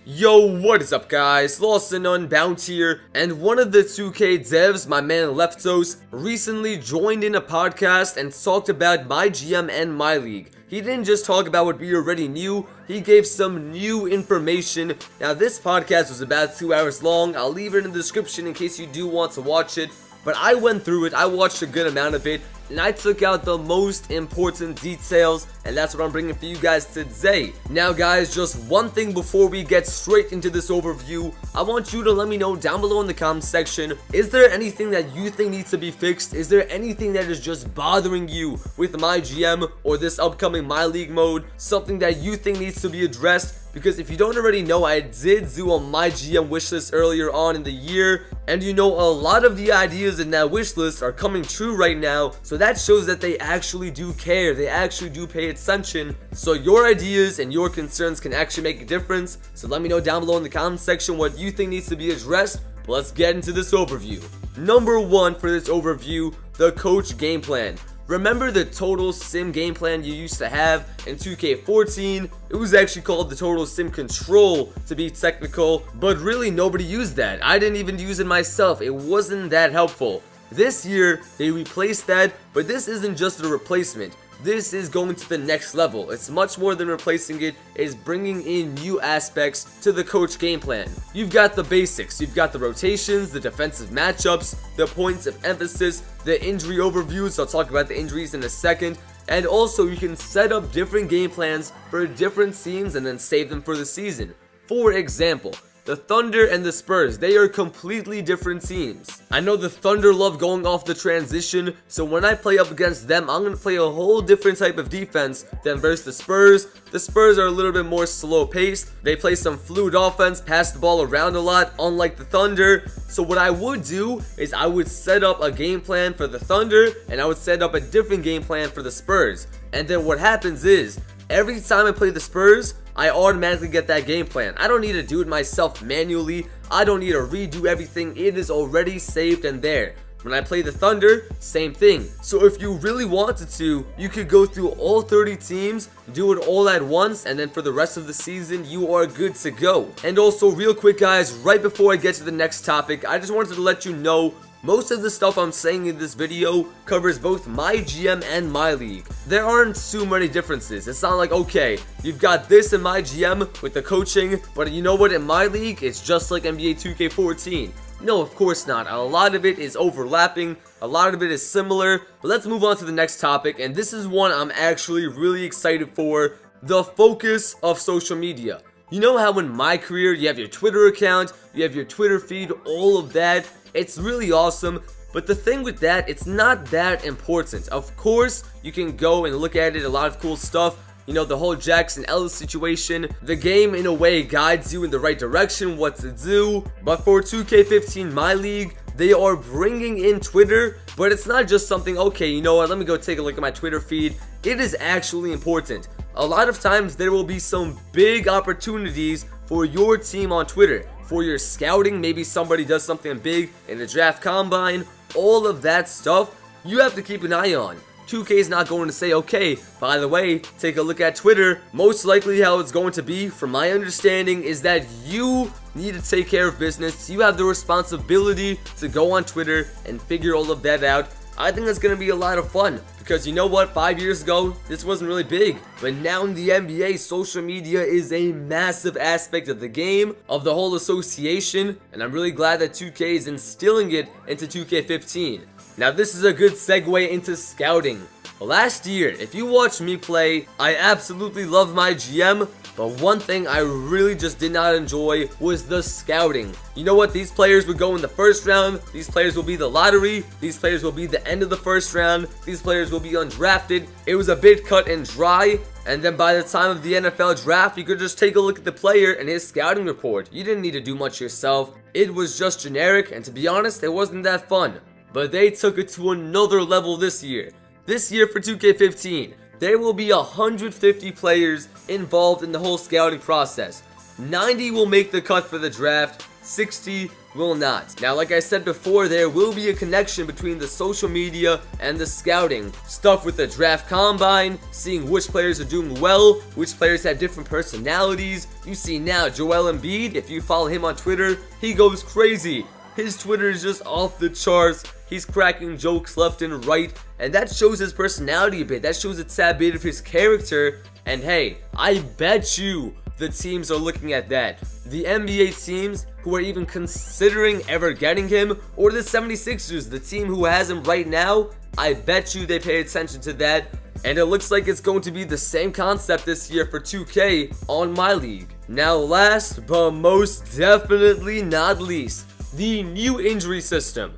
Yo, what is up guys, LostNUnbound here, and one of the 2K devs, my man Leftos, recently joined in a podcast and talked about MyGM and MyLeague. He didn't just talk about what we already knew, he gave some new information. Now this podcast was about 2 hours long, I'll leave it in the description in case you do want to watch it. But I went through it, I watched a good amount of it, and I took out the most important details, and that's what I'm bringing for you guys today. Now guys, just one thing before we get straight into this overview, I want you to let me know down below in the comments section, is there anything that you think needs to be fixed? Is there anything that is just bothering you with MyGM or this upcoming MyLeague mode? Something that you think needs to be addressed? Because if you don't already know, I did do a MyGM wishlist earlier on in the year, and you know, a lot of the ideas in that wishlist are coming true right now, so that shows that they actually do care, they actually do pay attention, so your ideas and your concerns can actually make a difference. So let me know down below in the comment section what you think needs to be addressed, but let's get into this overview. Number 1 for this overview, the coach game plan. Remember the total sim game plan you used to have in 2K14? It was actually called the total sim control to be technical, but really nobody used that. I didn't even use it myself, it wasn't that helpful. This year, they replaced that, but this isn't just a replacement. This is going to the next level. It's much more than replacing it, it's bringing in new aspects to the coach game plan. You've got the basics, you've got the rotations, the defensive matchups, the points of emphasis, the injury overviews, I'll talk about the injuries in a second, and also you can set up different game plans for different teams and then save them for the season. For example, the Thunder and the Spurs, they are completely different teams. I know the Thunder love going off the transition, so when I play up against them, I'm going to play a whole different type of defense than versus the Spurs. The Spurs are a little bit more slow paced, they play some fluid offense, pass the ball around a lot, unlike the Thunder. So what I would do is I would set up a game plan for the Thunder, and I would set up a different game plan for the Spurs. And then what happens is, every time I play the Spurs, I automatically get that game plan. I don't need to do it myself manually. I don't need to redo everything. It is already saved and there. When I play the Thunder, same thing. So if you really wanted to, you could go through all 30 teams, do it all at once, and then for the rest of the season, you are good to go. And also, real quick guys, right before I get to the next topic, I just wanted to let you know, most of the stuff I'm saying in this video covers both MyGM and MyLeague. There aren't too many differences. It's not like, okay, you've got this in MyGM with the coaching, but you know what, in MyLeague, it's just like NBA 2K14. No, of course not. A lot of it is overlapping, a lot of it is similar, but let's move on to the next topic, and this is one I'm actually really excited for, the focus of social media. You know how in my career, you have your Twitter account, you have your Twitter feed, all of that. It's really awesome, but the thing with that, it's not that important. Of course, you can go and look at it, a lot of cool stuff. You know, the whole Jackson Ellis situation, the game in a way guides you in the right direction, what to do. But for 2K15 MyLeague, they are bringing in Twitter, but it's not just something, okay, you know what, let me go take a look at my Twitter feed. It is actually important. A lot of times there will be some big opportunities for your team on Twitter. For your scouting, maybe somebody does something big in the draft combine, all of that stuff, you have to keep an eye on. 2K is not going to say, okay, by the way, take a look at Twitter. Most likely how it's going to be, from my understanding, is that you need to take care of business. You have the responsibility to go on Twitter and figure all of that out. I think that's going to be a lot of fun, because you know what, 5 years ago, this wasn't really big, but now in the NBA, social media is a massive aspect of the game, of the whole association, and I'm really glad that 2K is instilling it into 2K15. Now this is a good segue into scouting. Last year, if you watched me play, I absolutely love MyGM, but one thing I really just did not enjoy was the scouting. You know what, these players would go in the first round, these players will be the lottery, these players will be the end of the first round, these players will be undrafted. It was a bit cut and dry, and then by the time of the NFL draft, you could just take a look at the player and his scouting report. You didn't need to do much yourself. It was just generic, and to be honest, it wasn't that fun. But they took it to another level this year. This year for 2K15, there will be 150 players involved in the whole scouting process. 90 will make the cut for the draft, 60 will not. Now, like I said before, there will be a connection between the social media and the scouting. Stuff with the draft combine, seeing which players are doing well, which players have different personalities. You see now, Joel Embiid, if you follow him on Twitter, he goes crazy. His Twitter is just off the charts. He's cracking jokes left and right, and that shows his personality a bit. That shows a tad bit of his character. And hey, I bet you the teams are looking at that. The NBA teams who are even considering ever getting him, or the 76ers, the team who has him right now, I bet you they pay attention to that. And it looks like it's going to be the same concept this year for 2K on MyLeague. Now, last but most definitely not least, the new injury system.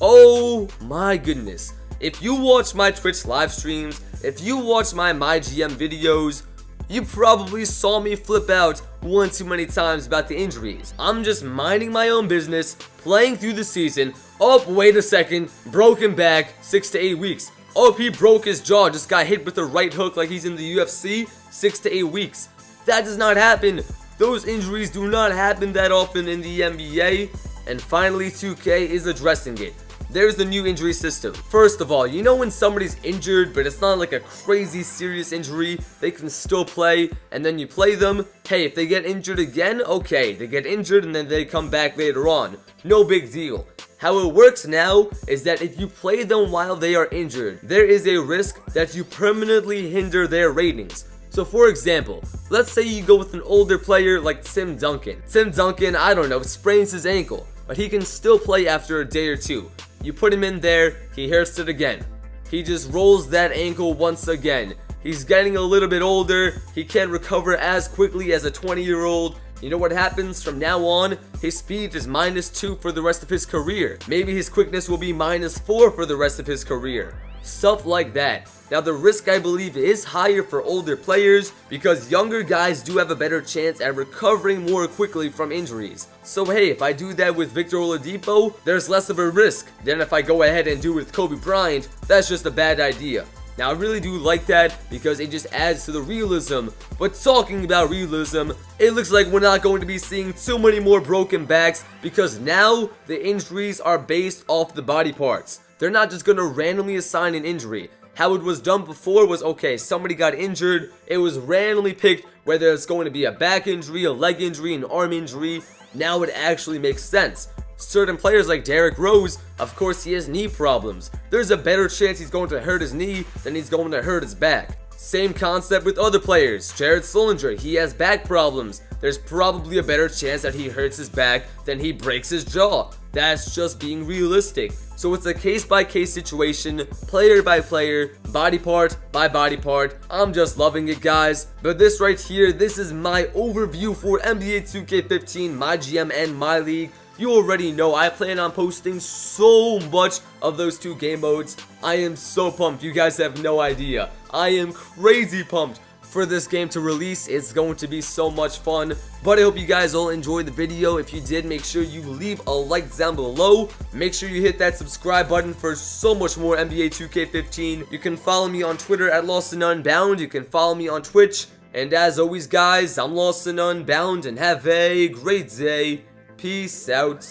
Oh my goodness. If you watch my Twitch live streams, if you watch my MyGM videos, you probably saw me flip out one too many times about the injuries. I'm just minding my own business, playing through the season. Oh, wait a second, broken back, 6 to 8 weeks. Oh, he broke his jaw, just got hit with a right hook like he's in the UFC, 6 to 8 weeks. That does not happen. Those injuries do not happen that often in the NBA. And finally, 2K is addressing it. There's the new injury system. First of all, you know when somebody's injured, but it's not like a crazy serious injury, they can still play, and then you play them. Hey, if they get injured again, okay, they get injured and then they come back later on. No big deal. How it works now is that if you play them while they are injured, there is a risk that you permanently hinder their ratings. So for example, let's say you go with an older player like Tim Duncan. Tim Duncan, I don't know, sprains his ankle, but he can still play after a day or two. You put him in there, he hurts it again. He just rolls that ankle once again. He's getting a little bit older, he can't recover as quickly as a 20-year-old. You know what happens from now on? His speed is -2 for the rest of his career. Maybe his quickness will be -4 for the rest of his career. Stuff like that. Now the risk I believe is higher for older players because younger guys do have a better chance at recovering more quickly from injuries. So hey, if I do that with Victor Oladipo, there's less of a risk than if I go ahead and do it with Kobe Bryant. That's just a bad idea. Now I really do like that because it just adds to the realism. But talking about realism, it looks like we're not going to be seeing too many more broken backs because now the injuries are based off the body parts. They're not just going to randomly assign an injury. How it was done before was, okay, somebody got injured, it was randomly picked whether it's going to be a back injury, a leg injury, an arm injury. Now it actually makes sense. Certain players like Derrick Rose, of course he has knee problems. There's a better chance he's going to hurt his knee than he's going to hurt his back. Same concept with other players. Jared Sullinger, he has back problems. There's probably a better chance that he hurts his back than he breaks his jaw. That's just being realistic. So it's a case-by-case situation, player by player, body part by body part. I'm just loving it, guys. But this right here, this is my overview for NBA 2K15, MyGM and MyLeague. You already know I plan on posting so much of those two game modes. I am so pumped, you guys have no idea. I am crazy pumped for this game to release. It's going to be so much fun. But I hope you guys all enjoyed the video. If you did, make sure you leave a like down below. Make sure you hit that subscribe button for so much more NBA 2K15. You can follow me on Twitter at LostNUnbound. You can follow me on Twitch. And as always, guys, I'm LostNUnbound, and have a great day. Peace out.